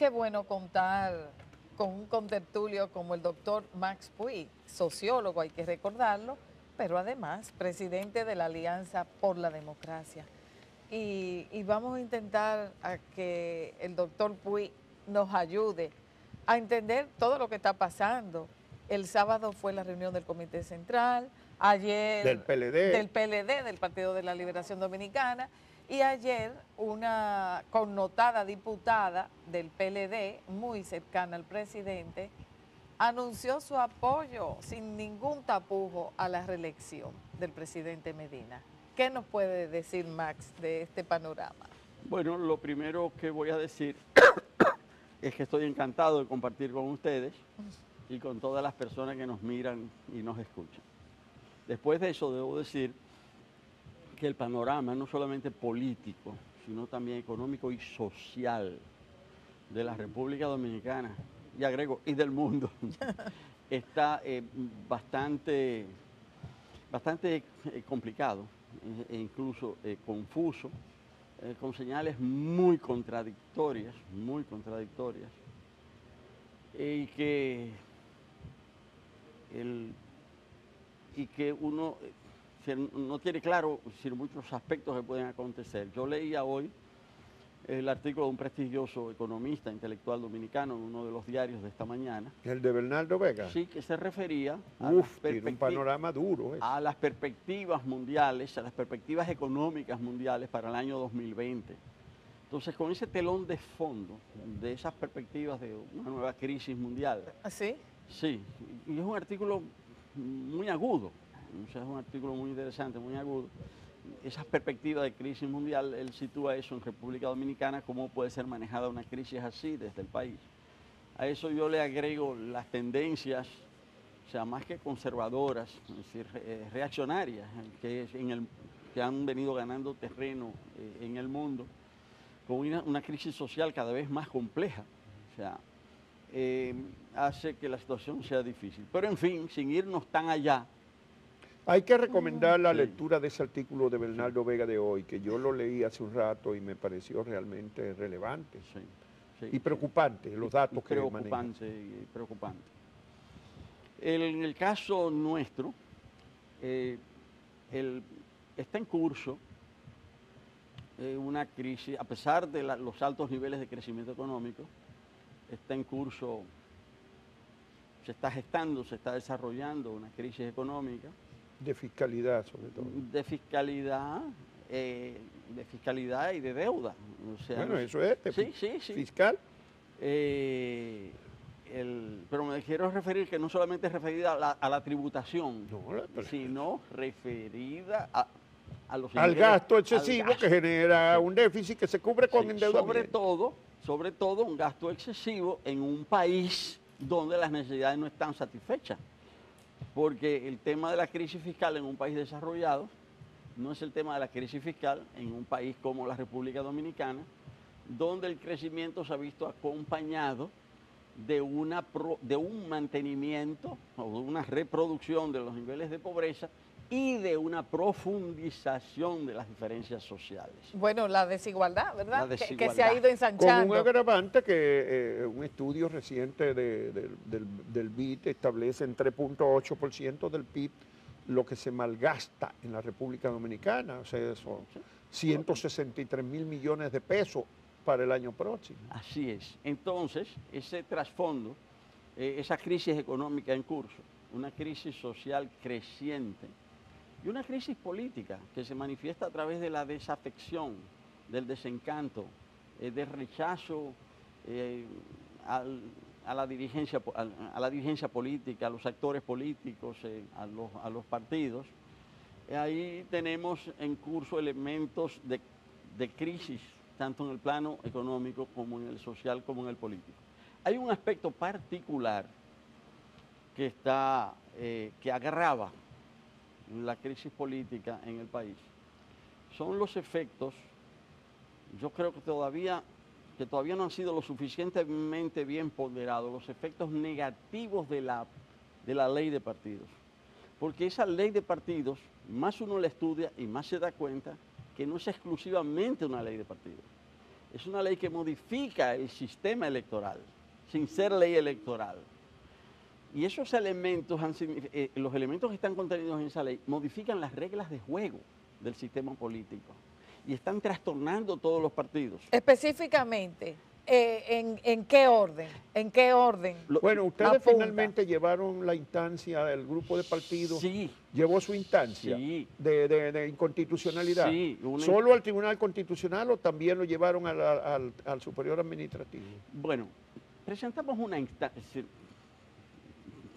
qué bueno contar con un contertulio como el doctor Max Puig, sociólogo, hay que recordarlo, pero además presidente de la Alianza por la Democracia. Y vamos a intentar a que el doctor Puig nos ayude a entender todo lo que está pasando. El sábado fue la reunión del Comité Central, Del ayer PLD. del PLD, del Partido de la Liberación Dominicana, y ayer una connotada diputada del PLD, muy cercana al presidente, anunció su apoyo sin ningún tapujo a la reelección del presidente Medina. ¿Qué nos puede decir Max de este panorama? Bueno, lo primero que voy a decir es que estoy encantado de compartir con ustedes y con todas las personas que nos miran y nos escuchan. Después de eso, debo decir que el panorama, no solamente político, sino también económico y social de la República Dominicana, y agrego, y del mundo, está bastante complicado e incluso confuso, con señales muy contradictorias, y que uno no tiene claro muchos aspectos que pueden acontecer. Yo leía hoy el artículo de un prestigioso economista intelectual dominicano en uno de los diarios de esta mañana. El de Bernardo Vega. Sí, que se refería tiene un panorama duro. A las perspectivas mundiales, a las perspectivas económicas mundiales para el año 2020. Entonces, con ese telón de fondo de esas perspectivas de una nueva crisis mundial. ¿Así? Sí, y es un artículo muy agudo, o sea, es un artículo muy interesante, muy agudo. Esas perspectivas de crisis mundial, él sitúa eso en República Dominicana, cómo puede ser manejada una crisis así desde el país. A eso yo le agrego las tendencias, o sea, más que conservadoras, es decir, reaccionarias, que han venido ganando terreno en el mundo, con una crisis social cada vez más compleja. O sea, hace que la situación sea difícil. Pero en fin, sin irnos tan allá. Hay que recomendar la lectura de ese artículo de Bernardo Vega de hoy, que yo lo leí hace un rato y me pareció realmente relevante y preocupante, los datos que manejan. Preocupante. En el caso nuestro, está en curso una crisis, a pesar de los altos niveles de crecimiento económico, está en curso, se está gestando, se está desarrollando una crisis económica. De fiscalidad, sobre todo. De fiscalidad y de deuda. O sea, bueno, eso es, sí. Fiscal. Pero me quiero referir que no solamente es referida a la tributación, sino referida a los al gasto excesivo que genera un déficit que se cubre con endeudamiento. Sobre todo un gasto excesivo en un país donde las necesidades no están satisfechas. Porque el tema de la crisis fiscal en un país desarrollado no es el tema de la crisis fiscal en un país como la República Dominicana, donde el crecimiento se ha visto acompañado de un mantenimiento o de una reproducción de los niveles de pobreza y de una profundización de las diferencias sociales. Bueno, la desigualdad, ¿verdad? La desigualdad. Que se ha ido ensanchando. Con un agravante que un estudio reciente del BID establece en 3.8% del PIB lo que se malgasta en la República Dominicana. O sea, son 163 mil millones de pesos para el año próximo. Así es. Entonces, ese trasfondo, esa crisis económica en curso, una crisis social creciente, y una crisis política que se manifiesta a través de la desafección, del desencanto, del rechazo a la dirigencia política, a los actores políticos, a los partidos. Ahí tenemos en curso elementos de crisis, tanto en el plano económico como en el social como en el político. Hay un aspecto particular que agrava la crisis política en el país. Son los efectos, yo creo que todavía no han sido lo suficientemente bien ponderados, los efectos negativos de la ley de partidos. Porque esa ley de partidos, más uno la estudia y más se da cuenta que no es exclusivamente una ley de partidos. Es una ley que modifica el sistema electoral, sin ser ley electoral. Y esos elementos, los elementos que están contenidos en esa ley, modifican las reglas de juego del sistema político y están trastornando todos los partidos. Específicamente, ¿en qué orden? ¿En qué orden? Bueno, ustedes apunta? finalmente llevaron la instancia, el grupo de partidos Sí. llevó su instancia Sí. de inconstitucionalidad. Sí, ¿Solo al Tribunal Constitucional o también lo llevaron al Superior Administrativo? Bueno, presentamos una instancia.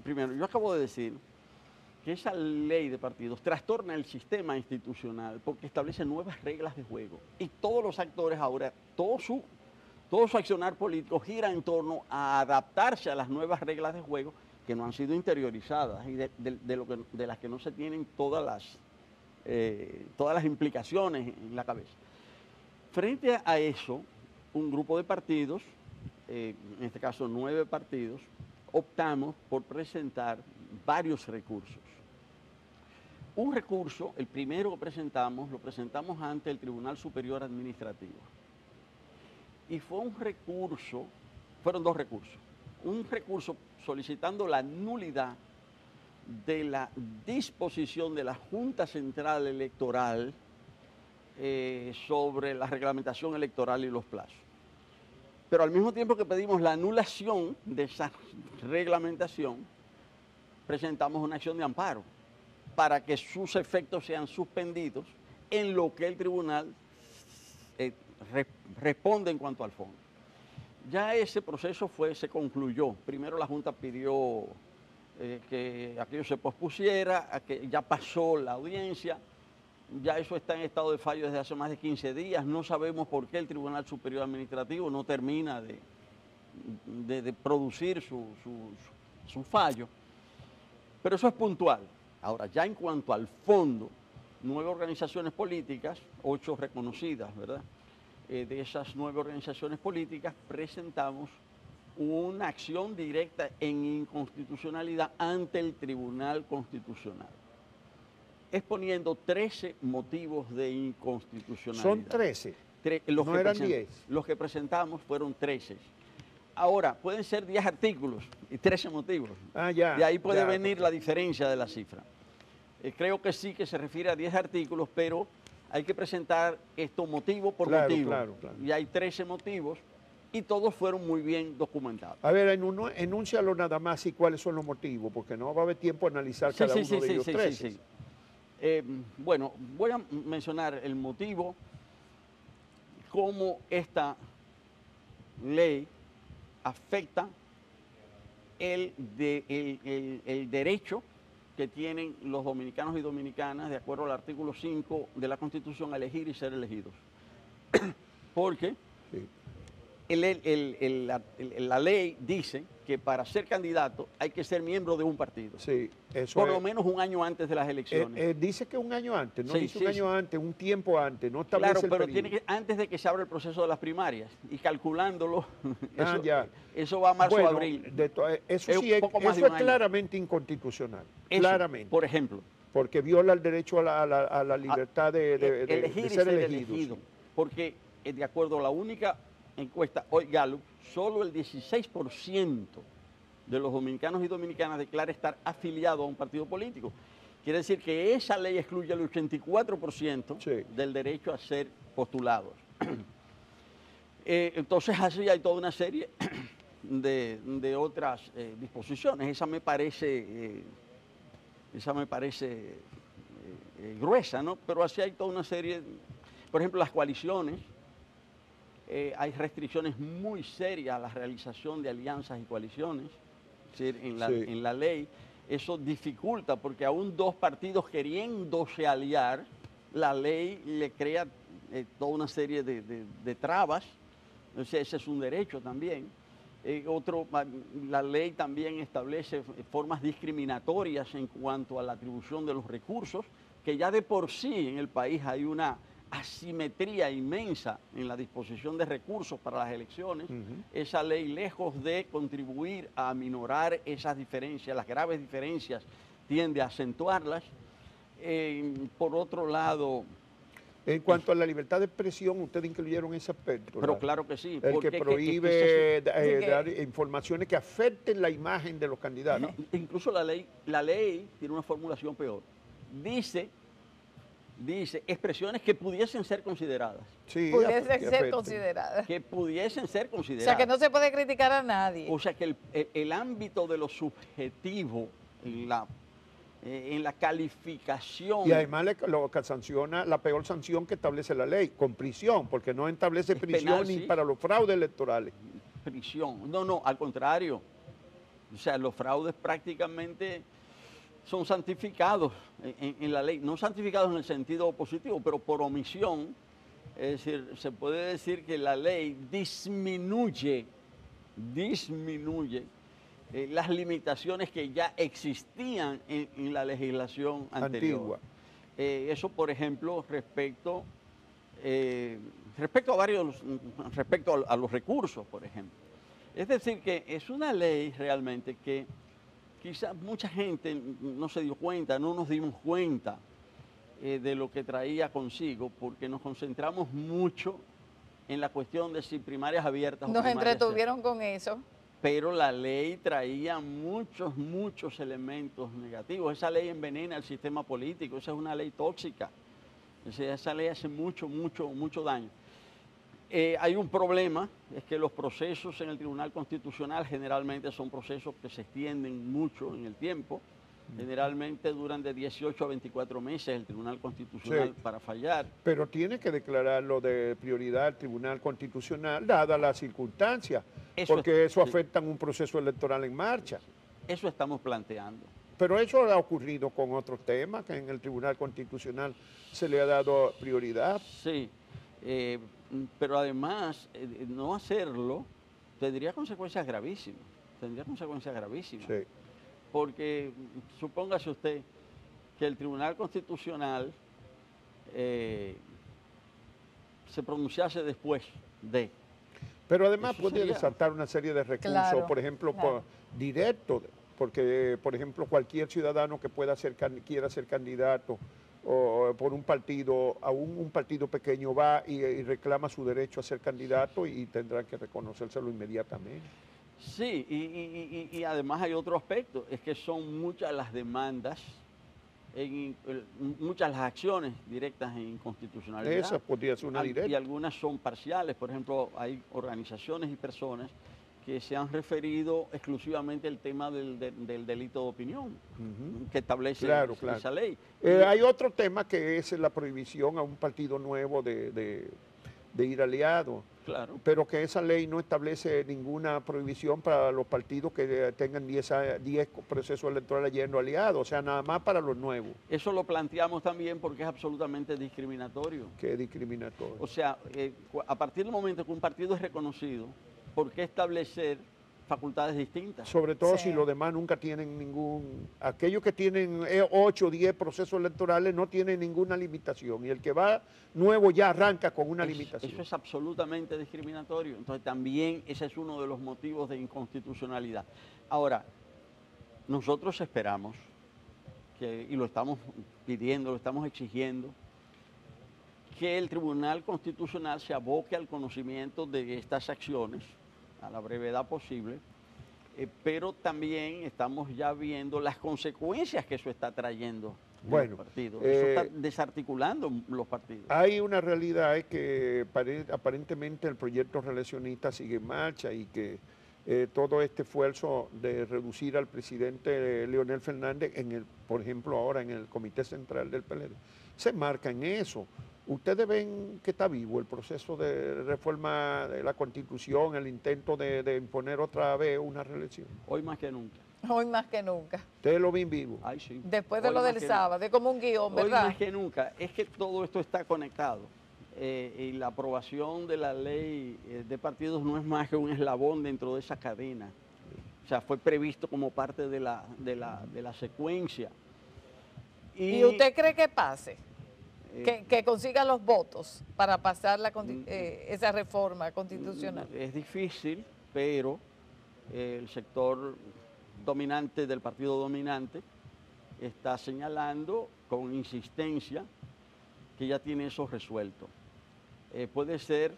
Primero, yo acabo de decir que esa ley de partidos trastorna el sistema institucional porque establece nuevas reglas de juego. Y todos los actores ahora, todo su accionar político gira en torno a adaptarse a las nuevas reglas de juego que no han sido interiorizadas y de las que no se tienen todas las implicaciones en la cabeza. Frente a eso, un grupo de partidos, en este caso 9 partidos, optamos por presentar varios recursos. Un recurso, el primero que presentamos, lo presentamos ante el Tribunal Superior Administrativo. Y fue un recurso, fueron 2 recursos. Un recurso solicitando la nulidad de la disposición de la Junta Central Electoral sobre la reglamentación electoral y los plazos. Pero al mismo tiempo que pedimos la anulación de esa reglamentación, presentamos una acción de amparo para que sus efectos sean suspendidos en lo que el tribunal responde en cuanto al fondo. Ya ese proceso se concluyó. Primero la Junta pidió que aquello se pospusiera, a que ya pasó la audiencia. Ya eso está en estado de fallo desde hace más de 15 días. No sabemos por qué el Tribunal Superior Administrativo no termina de producir su fallo. Pero eso es puntual. Ahora, ya en cuanto al fondo, 9 organizaciones políticas, 8 reconocidas, ¿verdad? De esas 9 organizaciones políticas presentamos una acción directa en inconstitucionalidad ante el Tribunal Constitucional, exponiendo 13 motivos de inconstitucionalidad. Son 13. No eran 10. Los que presentamos fueron 13. Ahora, pueden ser 10 artículos y 13 motivos. Ya. De ahí puede venir la diferencia de la cifra. Creo que sí que se refiere a 10 artículos, pero hay que presentar esto motivo por motivo. Claro. Y hay 13 motivos y todos fueron muy bien documentados. A ver, enúncialo nada más y cuáles son los motivos, porque no va a haber tiempo a analizar cada uno de ellos 13. Sí. Bueno, voy a mencionar el motivo, cómo esta ley afecta el derecho que tienen los dominicanos y dominicanas, de acuerdo al artículo 5 de la Constitución, a elegir y ser elegidos. Porque Sí. la ley dice que para ser candidato hay que ser miembro de un partido. Sí, eso Por es. lo menos un año antes de las elecciones. Dice que un año antes, no Sí, dice sí, un año sí. antes, un tiempo antes, no establece Claro, el pero periodo. tiene que, antes de que se abra el proceso de las primarias y calculándolo, Ya. eso va a marzo o abril. Eso Es sí un poco más de eso un es año. claramente inconstitucional, Eso, claramente, por ejemplo, porque viola el derecho a la libertad de elegir y ser ser elegido. elegido. Sí. Porque, de acuerdo a la única encuesta, hoy Gallup, solo el 16% de los dominicanos y dominicanas declara estar afiliado a un partido político. Quiere decir que esa ley excluye el 84% Sí. del derecho a ser postulados. Entonces, así hay toda una serie de otras disposiciones. Esa me parece gruesa, ¿no? Pero así hay toda una serie, por ejemplo, las coaliciones. Hay restricciones muy serias a la realización de alianzas y coaliciones, es decir, en la ley. Eso dificulta porque aún 2 partidos queriéndose aliar, la ley le crea toda una serie de trabas. O sea, ese es un derecho también. La ley también establece formas discriminatorias en cuanto a la atribución de los recursos, que ya de por sí en el país hay una asimetría inmensa en la disposición de recursos para las elecciones. Esa ley, lejos de contribuir a aminorar esas diferencias, las graves diferencias, tiende a acentuarlas. Por otro lado, En cuanto a la libertad de expresión, ustedes incluyeron ese aspecto. Pero claro que sí. El porque que es prohíbe que- dar informaciones que afecten la imagen de los candidatos. no, incluso la ley tiene una formulación peor. Dice expresiones que pudiesen ser consideradas. Sí, pudiesen que ser afecten. consideradas. Que pudiesen ser O consideradas. sea, que no se puede criticar a nadie. O sea que el ámbito de lo subjetivo en la calificación. Y además lo que sanciona, la peor sanción que establece la ley, con prisión, porque no establece Es prisión penal, ni sí. para los fraudes electorales. Prisión. No, al contrario. O sea, los fraudes prácticamente son santificados en la ley. No santificados en el sentido positivo, pero por omisión. Es decir, se puede decir que la ley disminuye las limitaciones que ya existían en la legislación anterior. Antigua. Eso, por ejemplo, respecto a los recursos, por ejemplo. Es decir, que es una ley realmente que quizás mucha gente no se dio cuenta, no nos dimos cuenta de lo que traía consigo, porque nos concentramos mucho en la cuestión de si primarias abiertas o Nos primarias entretuvieron con eso. pero la ley traía muchos elementos negativos. Esa ley envenena el sistema político, esa es una ley tóxica. Esa ley hace mucho daño. Hay un problema, es que los procesos en el Tribunal Constitucional generalmente son procesos que se extienden mucho en el tiempo. Generalmente duran de 18 a 24 meses el Tribunal Constitucional para fallar. Pero tiene que declararlo de prioridad al Tribunal Constitucional, dadas las circunstancias, porque eso afecta un proceso electoral en marcha. Eso estamos planteando. Pero eso ha ocurrido con otros temas, que en el Tribunal Constitucional se le ha dado prioridad. Sí, pero además no hacerlo tendría consecuencias gravísimas. Sí. Porque supóngase usted que el Tribunal Constitucional se pronunciase después de. Pero además Eso puede sería- desatar una serie de recursos, Claro, por ejemplo, claro. directos, porque, por ejemplo, cualquier ciudadano que quiera ser candidato o por un partido, aún un partido pequeño va y reclama su derecho a ser candidato y tendrá que reconocérselo inmediatamente. Sí, y además hay otro aspecto, es que son muchas las demandas, muchas las acciones directas en inconstitucionalidad. Esa podría ser una Y directa. algunas son parciales. Por ejemplo, hay organizaciones y personas que se han referido exclusivamente al tema del delito de opinión, que establece Claro. esa ley. Hay otro tema que es la prohibición a un partido nuevo de ir aliado. Claro. Pero que esa ley no establece ninguna prohibición para los partidos que tengan 10 procesos electorales yendo aliados, o sea, nada más para los nuevos, Eso lo planteamos también porque es absolutamente discriminatorio. que es discriminatorio. O sea, a partir del momento que un partido es reconocido, ¿por qué establecer facultades distintas? Sobre todo Sí. si los demás nunca tienen aquellos que tienen 8 o 10 procesos electorales no tienen ninguna limitación y el que va nuevo ya arranca con una limitación. Eso es absolutamente discriminatorio. Entonces también ese es uno de los motivos de inconstitucionalidad. Ahora, nosotros esperamos, y lo estamos pidiendo, lo estamos exigiendo, que el Tribunal Constitucional se aboque al conocimiento de estas acciones a la brevedad posible, pero también estamos ya viendo las consecuencias que eso está trayendo en Bueno, los partidos. Eso está desarticulando los partidos. Hay una realidad es que aparentemente el proyecto reeleccionista sigue en marcha y que todo este esfuerzo de reducir al presidente Leonel Fernández, por ejemplo ahora en el Comité Central del PLD, se marca en eso. ¿Ustedes ven que está vivo el proceso de reforma de la Constitución, el intento de imponer otra vez una reelección? Hoy más que nunca. Hoy más que nunca. ¿Ustedes lo ven vivo? Ay, sí. Después de Hoy lo más del que sábado, es como un guión, Hoy ¿verdad? más que nunca. Es que todo esto está conectado. Y la aprobación de la ley de partidos no es más que un eslabón dentro de esa cadena. O sea, fue previsto como parte de la secuencia. ¿Y usted cree que pase? eh, Que consiga los votos para pasar esa reforma constitucional. Es difícil, pero el sector dominante del partido dominante está señalando con insistencia que ya tiene eso resuelto. Puede ser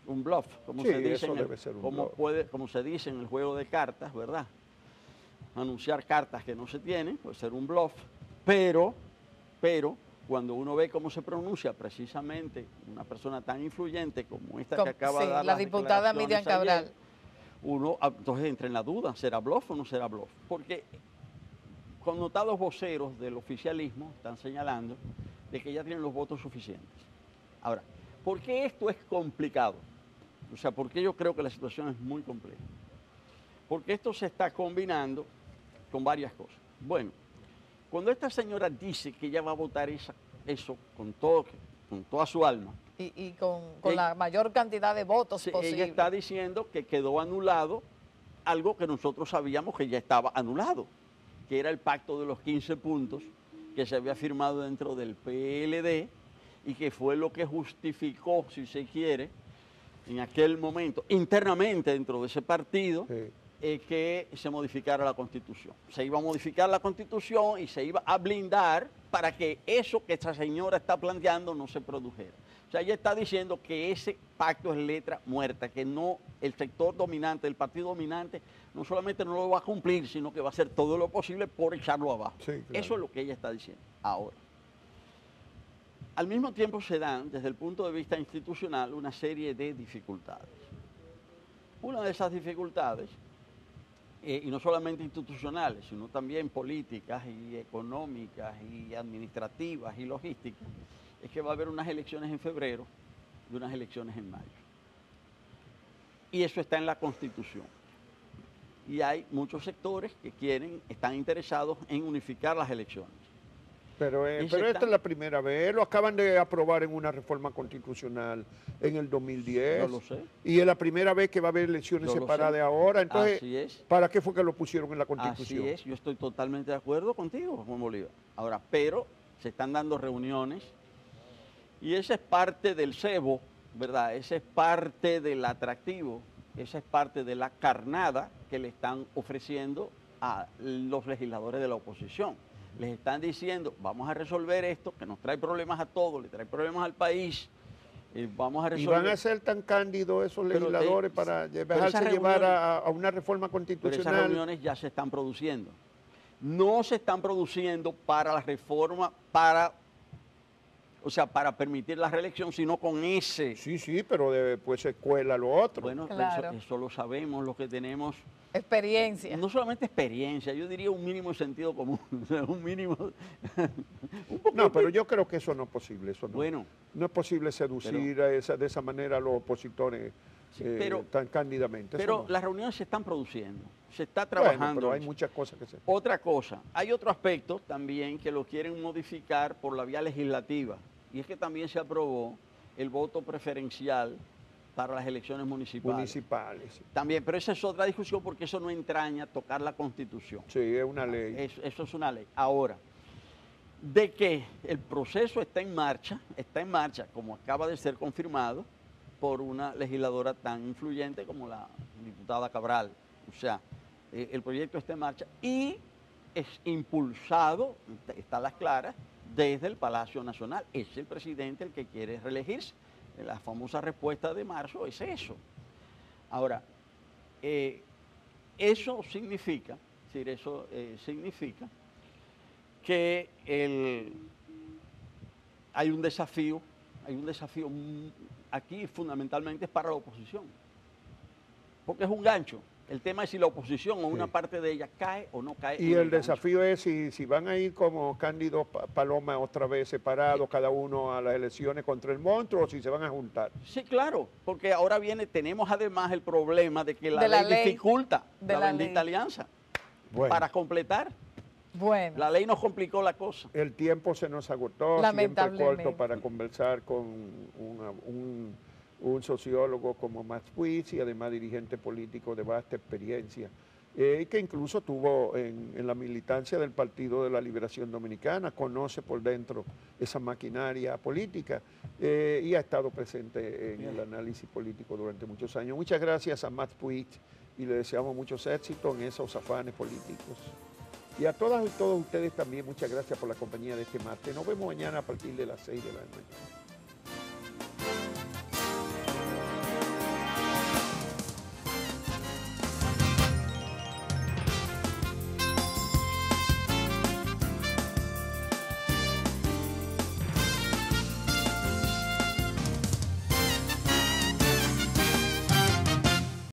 un bluff, como Sí, se dice, eso debe ser un bluff. como se dice en el juego de cartas, ¿verdad? Anunciar cartas que no se tienen, puede ser un bluff, pero cuando uno ve cómo se pronuncia precisamente una persona tan influyente como esta que acaba sí, de dar la las diputada Miriam declaraciones ayer, Cabral. uno entonces entra en la duda, ¿será bluff o no será bluff? Porque connotados voceros del oficialismo están señalando de que ya tienen los votos suficientes. Ahora, ¿por qué esto es complicado? O sea, ¿por qué yo creo que la situación es muy compleja? Porque esto se está combinando con varias cosas. Bueno, cuando esta señora dice que ella va a votar eso con toda su alma, Y con la mayor cantidad de votos ella posible. está diciendo que quedó anulado algo que nosotros sabíamos que ya estaba anulado, que era el pacto de los 15 puntos que se había firmado dentro del PLD y que fue lo que justificó, si se quiere, en aquel momento, internamente dentro de ese partido, Sí. Que se modificara la Constitución. Se iba a modificar la Constitución y se iba a blindar para que eso que esta señora está planteando no se produjera. O sea, ella está diciendo que ese pacto es letra muerta, que no, el sector dominante, el partido dominante, no solamente no lo va a cumplir, sino que va a hacer todo lo posible por echarlo abajo. Sí, claro. Eso es lo que ella está diciendo. Ahora, al mismo tiempo se dan, desde el punto de vista institucional, una serie de dificultades. Una de esas dificultades, y no solamente institucionales, sino también políticas y económicas y administrativas y logísticas, es que va a haber unas elecciones en febrero y unas elecciones en mayo. Y eso está en la Constitución. Y hay muchos sectores que están interesados en unificar las elecciones. Pero esta es la primera vez, lo acaban de aprobar en una reforma constitucional en el 2010. Yo lo sé. Y es la primera vez que va a haber elecciones Yo lo separadas sé. ahora. Entonces, Así es. ¿para qué fue que lo pusieron en la Constitución? Así es, yo estoy totalmente de acuerdo contigo, Juan Bolívar. Ahora, pero se están dando reuniones y esa es parte del cebo, ¿verdad? Esa es parte del atractivo, esa es parte de la carnada que le están ofreciendo a los legisladores de la oposición. Les están diciendo, vamos a resolver esto, que nos trae problemas a todos, le trae problemas al país, vamos a ¿Y resolver... van a ser tan cándidos esos Pero, legisladores para pero dejarse esas llevar reuniones- a una reforma Pero esas constitucional? reuniones ya se están produciendo. No se están produciendo para la reforma, para permitir la reelección, sino con ese. Sí, pero después se cuela lo otro. Bueno, Claro. eso lo sabemos, los que tenemos, Experiencia. no solamente experiencia, yo diría un mínimo de sentido común, o sea, un mínimo... No, pero yo creo que eso no es posible. Eso no, Bueno. no es posible seducir de esa manera a los opositores Sí, pero- tan cándidamente. Eso Pero no. las reuniones se están produciendo, se está Bueno, trabajando. pero hay en eso. muchas cosas que se... Otra cosa, hay otro aspecto también que lo quieren modificar por la vía legislativa, y es que también se aprobó el voto preferencial para las elecciones municipales. municipales. Sí. También, pero esa es otra discusión porque eso no entraña tocar la Constitución. Sí, es una ley. Eso es una ley. Ahora, de que el proceso está en marcha, como acaba de ser confirmado por una legisladora tan influyente como la diputada Cabral. O sea, el proyecto está en marcha y es impulsado, está a las claras, desde el Palacio Nacional. Es el presidente el que quiere reelegirse. La famosa respuesta de marzo es eso. Ahora, eso significa que hay un desafío aquí fundamentalmente es para la oposición, porque es un gancho. El tema es si la oposición o una parte de ella cae o no cae. Y en el gancho. desafío es si van a ir como Cándido Paloma otra vez separados, cada uno a las elecciones contra el monstruo, o si se van a juntar. Sí, claro, porque ahora tenemos además el problema de que la De la ley ley, dificulta de la la bendita ley. alianza Bueno, para completar. Bueno, La ley nos complicó la cosa. el tiempo se nos agotó, siempre Lamentablemente. corto para conversar con un sociólogo como Max Puig y además dirigente político de vasta experiencia, que incluso tuvo en la militancia del Partido de la Liberación Dominicana, conoce por dentro esa maquinaria política y ha estado presente en el análisis político durante muchos años. Muchas gracias a Max Puig y le deseamos muchos éxitos en esos afanes políticos. Y a todas y todos ustedes también, muchas gracias por la compañía de este martes. Nos vemos mañana a partir de las 6 de la mañana.